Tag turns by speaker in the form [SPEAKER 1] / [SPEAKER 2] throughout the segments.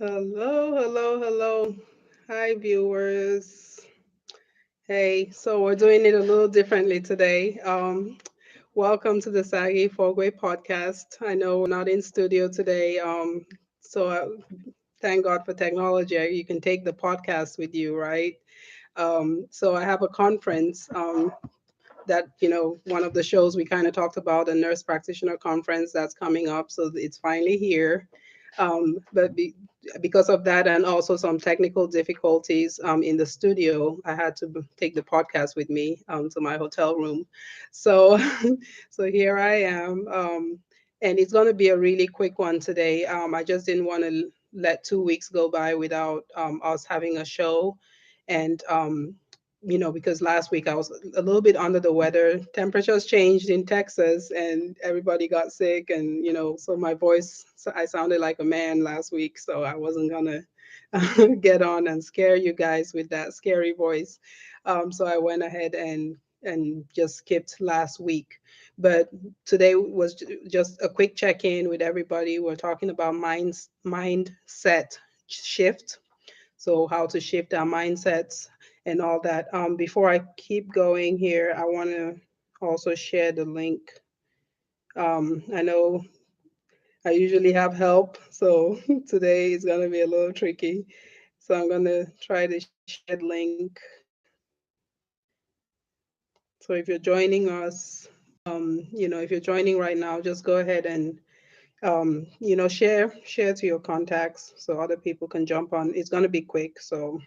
[SPEAKER 1] Hello, hello, hello. Hi, viewers. Hey, so we're doing it a little differently today. Welcome to the Saaghe Fogwe podcast. I know we're not in studio today, so thank God for technology. You can take the podcast with you, right? So I have a conference that one of the shows we kind of talked about, a nurse practitioner conference that's coming up, so it's finally here. Because of that and also some technical difficulties in the studio, I had to take the podcast with me to my hotel room. So so here I am, and it's going to be a really quick one today. I just didn't want to let 2 weeks go by without us having a show. And because last week I was a little bit under the weather. Temperatures changed in Texas and everybody got sick. And, so my voice, so I sounded like a man last week. So I wasn't going to get on and scare you guys with that scary voice. So I went ahead and just skipped last week. But today was just a quick check in with everybody. We're talking about mindset shift, so how to shift our mindsets and all that. Before I keep going here, I want to also share the link. I know I usually have help, so today is going to be a little tricky. So I'm going to try to share the link. So if you're joining us, if you're joining right now, just go ahead and share to your contacts so other people can jump on. It's going to be quick, so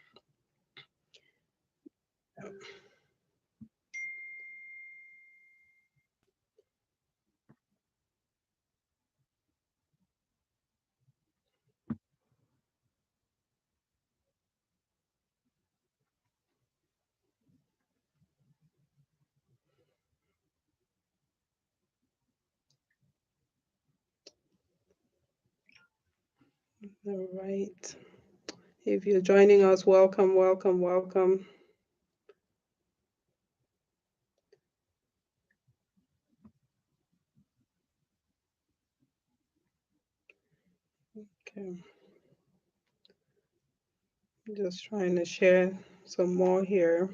[SPEAKER 1] all right. If you're joining us, welcome, welcome, welcome. Okay, just trying to share some more here.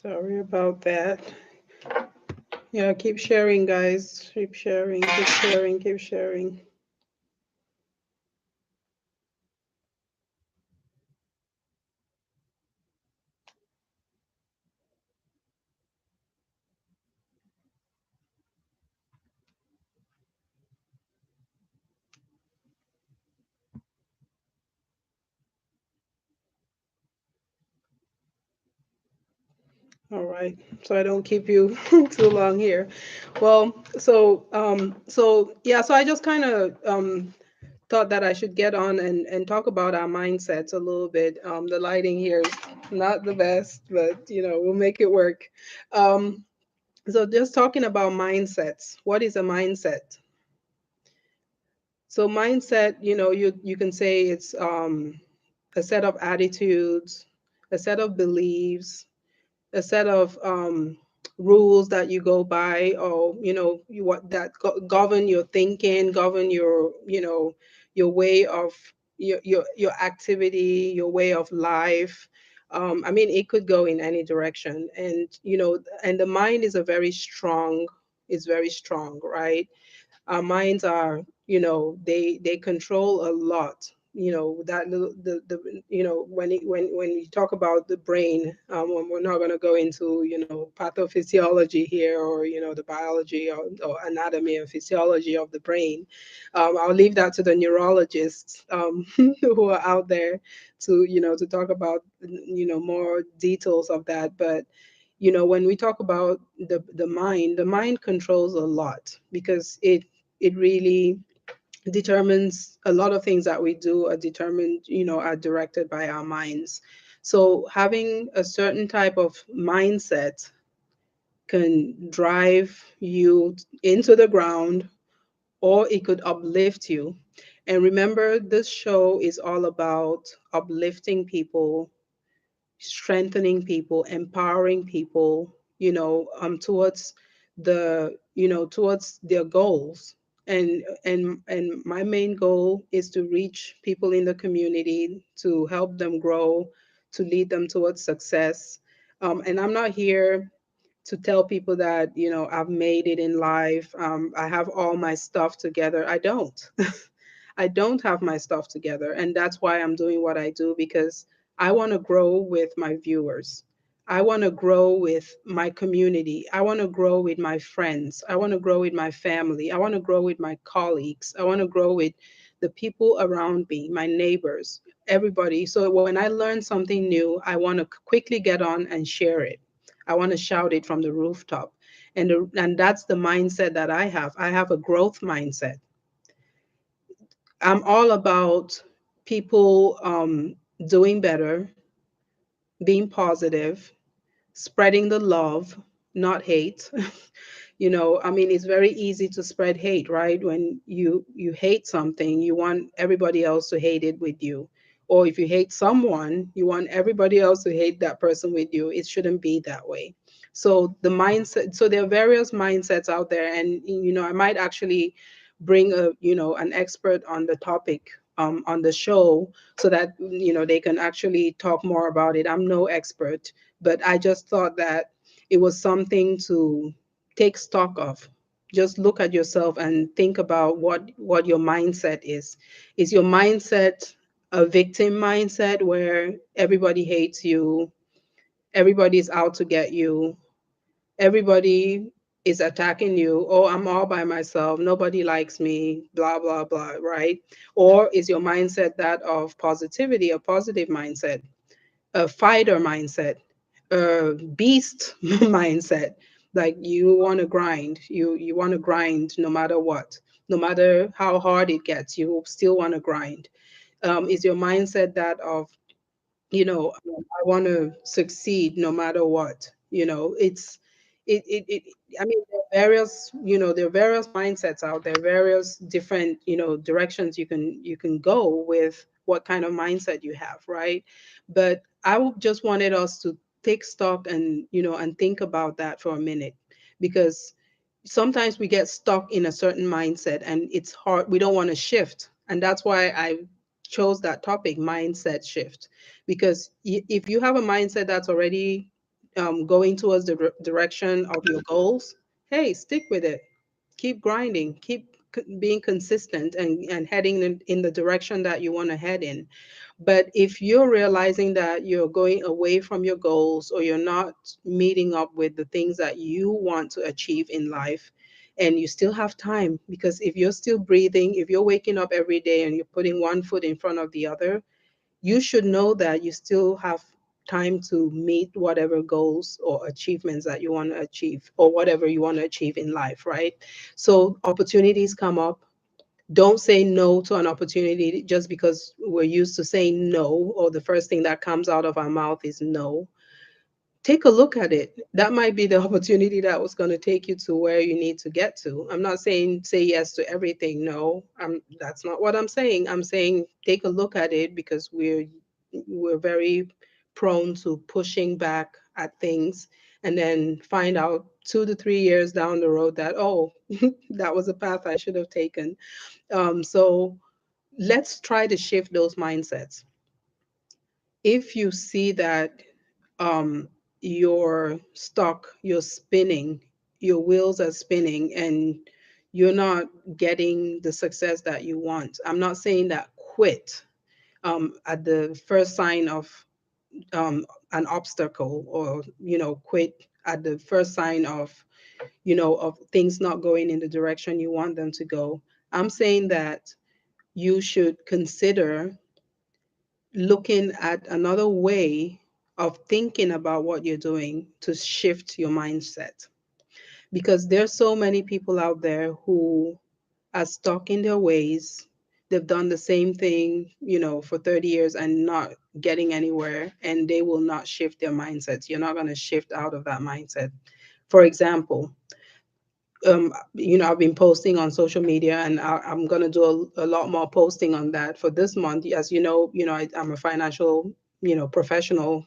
[SPEAKER 1] Sorry about that. Yeah, keep sharing, guys. Keep sharing, keep sharing, keep sharing. All right, so I don't keep you too long here. Well, so yeah, so I just kind of thought that I should get on and talk about our mindsets a little bit. The lighting here is not the best, but we'll make it work. Um, so just talking about mindsets. What is a mindset? So mindset, you can say it's a set of attitudes, a set of beliefs, a set of rules that you go by, or what that govern your thinking, govern your way of your activity, your way of life. I mean, it could go in any direction, and and the mind is a very strong, is very strong, right? Our minds are, they control a lot. That little the when you talk about the brain, we're not going to go into pathophysiology here, or the biology, or anatomy and physiology of the brain. I'll leave that to the neurologists who are out there to to talk about more details of that. But when we talk about the mind controls a lot, because it really determines a lot of things that we do are determined, are directed by our minds. So having a certain type of mindset can drive you into the ground, or it could uplift you. And remember, this show is all about uplifting people, strengthening people, empowering people, towards towards their goals. And my main goal is to reach people in the community, to help them grow, to lead them towards success. And I'm not here to tell people that, I've made it in life. I have all my stuff together. I don't. I don't have my stuff together. And that's why I'm doing what I do, because I want to grow with my viewers. I want to grow with my community. I want to grow with my friends. I want to grow with my family. I want to grow with my colleagues. I want to grow with the people around me, my neighbors, everybody. So when I learn something new, I want to quickly get on and share it. I want to shout it from the rooftop. And that's the mindset that I have. I have a growth mindset. I'm all about people doing better, being positive, spreading the love, not hate. I mean, it's very easy to spread hate, right? When you hate something, you want everybody else to hate it with you. Or if you hate someone, you want everybody else to hate that person with you. It shouldn't be that way. So the mindset, so there are various mindsets out there, and I might actually bring an expert on the topic on the show, so that they can actually talk more about it. I'm no expert, but I just thought that it was something to take stock of. Just look at yourself and think about what your mindset is. Is your mindset a victim mindset where everybody hates you, everybody's out to get you, everybody is attacking you? Oh, I'm all by myself, nobody likes me, blah blah blah, right? Or is your mindset that of positivity, a positive mindset, a fighter mindset, a beast mindset? Like, you want to grind, you want to grind no matter what, no matter how hard it gets, you still want to grind. Is your mindset that of, I want to succeed no matter what? It I mean, there are various mindsets out there, various different, directions you can go with what kind of mindset you have, right? But just wanted us to take stock and, and think about that for a minute, because sometimes we get stuck in a certain mindset and it's hard, we don't want to shift. And that's why I chose that topic, mindset shift. Because if you have a mindset that's already going towards the direction of your goals, hey, stick with it, keep grinding, keep being consistent, and heading in the direction that you want to head in. But if you're realizing that you're going away from your goals, or you're not meeting up with the things that you want to achieve in life, and you still have time, because if you're still breathing, if you're waking up every day and you're putting one foot in front of the other, you should know that you still have time to meet whatever goals or achievements that you want to achieve, or whatever you want to achieve in life, right? So opportunities come up. Don't say no to an opportunity just because we're used to saying no, or the first thing that comes out of our mouth is no. Take a look at it. That might be the opportunity that was going to take you to where you need to get to. I'm not saying say yes to everything. No, that's not what I'm saying. I'm saying take a look at it, because we're very prone to pushing back at things, and then find out 2 to 3 years down the road that, oh, that was a path I should have taken. So let's try to shift those mindsets. If you see that um, you're stuck, you're spinning, your wheels are spinning, and you're not getting the success that you want, I'm not saying that quit at the first sign of an obstacle, or quit at the first sign of of things not going in the direction you want them to go. I'm saying that you should consider looking at another way of thinking about what you're doing to shift your mindset. Because there's so many people out there who are stuck in their ways. They've done the same thing, for 30 years and not getting anywhere, and they will not shift their mindsets. You're not going to shift out of that mindset For example, I've been posting on social media, and I'm gonna do a lot more posting on that for this month. As I'm a financial, professional.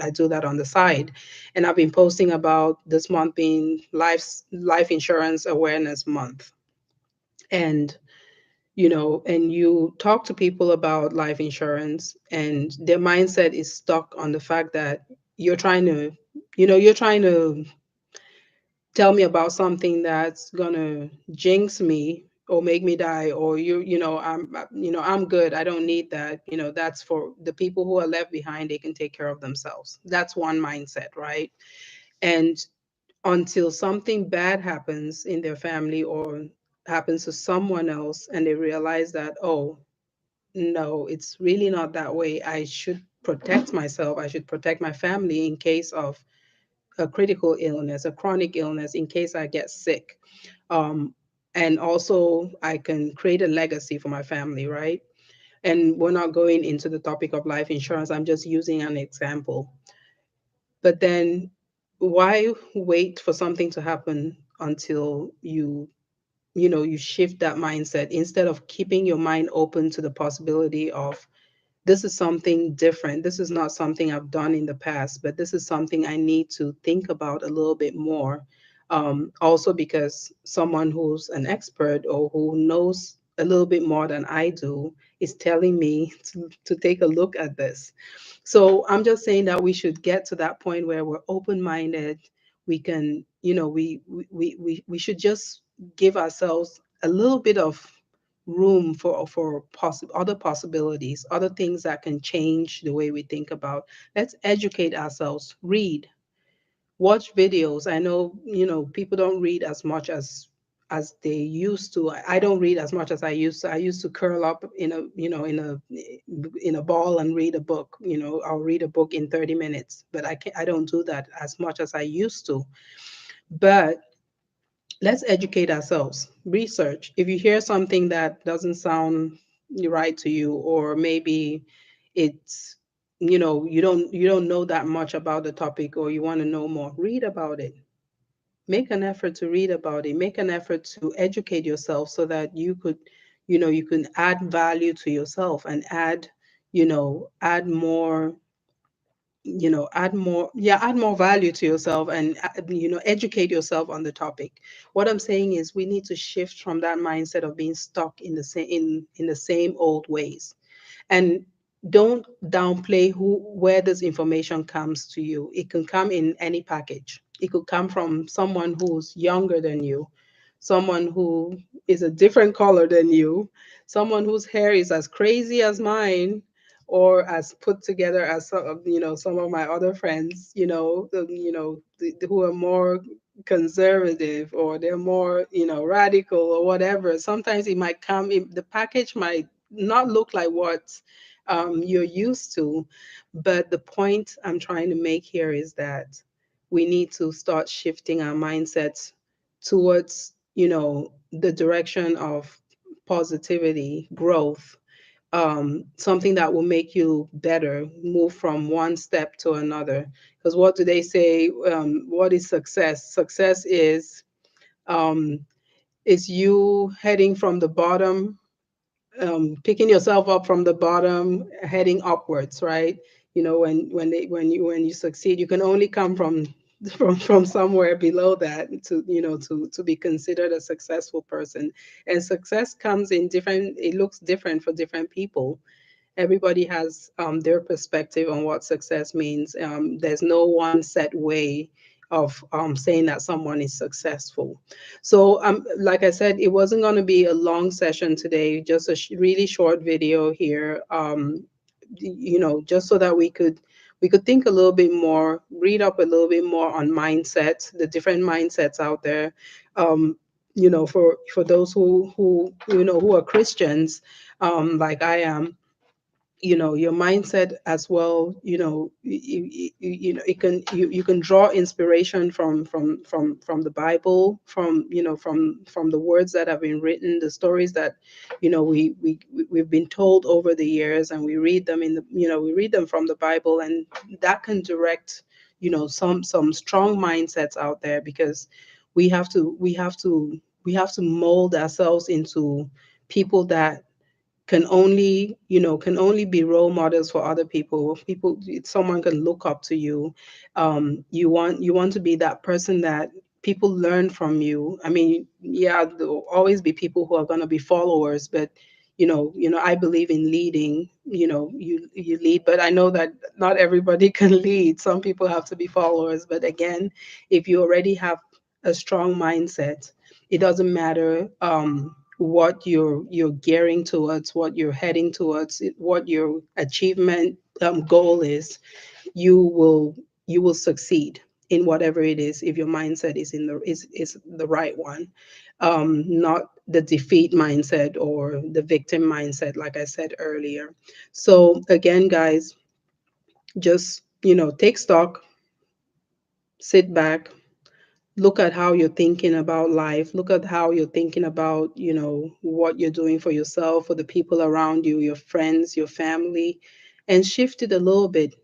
[SPEAKER 1] I do that on the side, and I've been posting about this month being life insurance awareness month, and and you talk to people about life insurance, and their mindset is stuck on the fact that you're trying to, you're trying to tell me about something that's gonna jinx me or make me die, or I'm good, I don't need that. That's for the people who are left behind, they can take care of themselves. That's one mindset, right? And until something bad happens in their family or happens to someone else, and they realize that, oh, no, it's really not that way. I should protect myself, I should protect my family in case of a critical illness, a chronic illness, in case I get sick. Um, and also, I can create a legacy for my family, right? And we're not going into the topic of life insurance, I'm just using an example. But then, why wait for something to happen until you shift that mindset, instead of keeping your mind open to the possibility of, this is something different. This is not something I've done in the past, but this is something I need to think about a little bit more. Also, because someone who's an expert or who knows a little bit more than I do is telling me to take a look at this. So I'm just saying that we should get to that point where we're open minded. We can, we should just give ourselves a little bit of room for other possibilities, other things that can change the way we think about. Let's educate ourselves, read, watch videos. I know, people don't read as much as they used to. I don't read as much as I used to. I used to curl up in a, in a ball and read a book. I'll read a book in 30 minutes, but I don't do that as much as I used to. But let's educate ourselves, research. If you hear something that doesn't sound right to you, or maybe it's, you don't know that much about the topic, or you want to know more, read about it. Make an effort to read about it. Make an effort to educate yourself so that you can add value to yourself, and add more, add more value to yourself, and educate yourself on the topic. What I'm saying is, we need to shift from that mindset of being stuck in the same, in the same old ways. And don't downplay where this information comes to you. It can come in any package. It could come from someone who's younger than you, someone who is a different color than you, someone whose hair is as crazy as mine, or as put together as some of my other friends, who are more conservative, or they're more, radical, or whatever. Sometimes it might come in, the package might not look like what you're used to. But the point I'm trying to make here is that we need to start shifting our mindsets towards, the direction of positivity, growth, something that will make you better, move from one step to another. Because what do they say? What is success? Success um, is you heading from the bottom, picking yourself up from the bottom, heading upwards, right? When you succeed, you can only come from from somewhere below that to to be considered a successful person. And success comes in different. It looks different for different people. Everybody has their perspective on what success means. There's no one set way of saying that someone is successful. So, like I said, it wasn't going to be a long session today, just a really short video here. Just so that we could think a little bit more, read up a little bit more on mindset, the different mindsets out there. For those who are Christians, like I am, your mindset as well, you can draw inspiration from the Bible, from the words that have been written, the stories that we've been told over the years, and we read them from the Bible, and that can direct some strong mindsets out there, because we have to mold ourselves into people that can only be role models for other people. Someone can look up to you. You want to be that person that people learn from you. I mean, yeah, there will always be people who are going to be followers, but I believe in leading. You lead, but I know that not everybody can lead. Some people have to be followers, but again, if you already have a strong mindset, it doesn't matter what you're gearing towards, what you're heading towards, what your achievement goal is. You will succeed in whatever it is, if your mindset is the right one, not the defeat mindset or the victim mindset, like I said earlier. So again, guys, just take stock, sit back, look at how you're thinking about life, look at how you're thinking about what you're doing for yourself, for the people around you, your friends, your family, and shift it a little bit.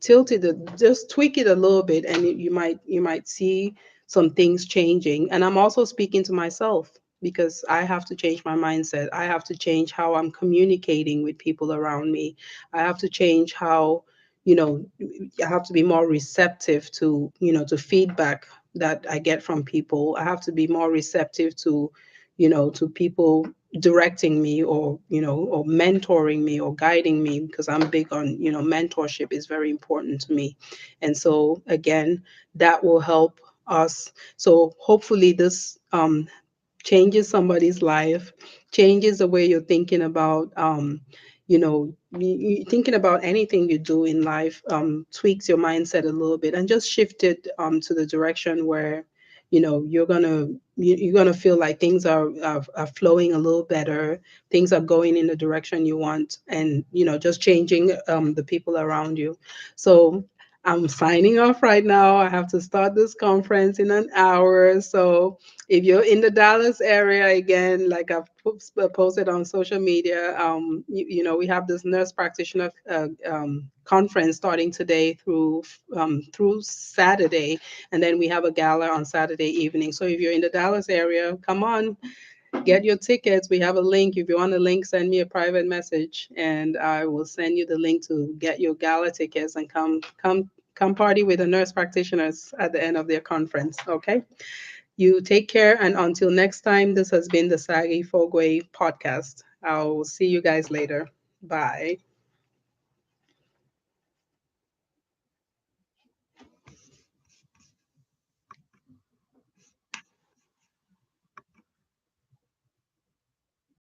[SPEAKER 1] Tilt it, just tweak it a little bit, and you might see some things changing. And I'm also speaking to myself, because I have to change my mindset. I have to change how I'm communicating with people around me. I have to change how you know I have to be more receptive to feedback that I get from people. I have to be more receptive to people directing me, or mentoring me or guiding me, because I'm big on, mentorship is very important to me. And so again, that will help us. So hopefully this changes somebody's life, changes the way you're thinking about, thinking about anything you do in life, tweaks your mindset a little bit, and just shift it to the direction where, you're gonna feel like things are flowing a little better, things are going in the direction you want, and just changing the people around you. So I'm signing off right now. I have to start this conference in an hour. So if you're in the Dallas area, again, like I've posted on social media, we have this nurse practitioner conference starting today through Saturday, and then we have a gala on Saturday evening. So if you're in the Dallas area, come on, get your tickets. We have a link. If you want a link, send me a private message, and I will send you the link to get your gala tickets and come party with the nurse practitioners at the end of their conference. Okay. You take care, and until next time, this has been the Saaghe Fogwe podcast. I'll see you guys later. Bye.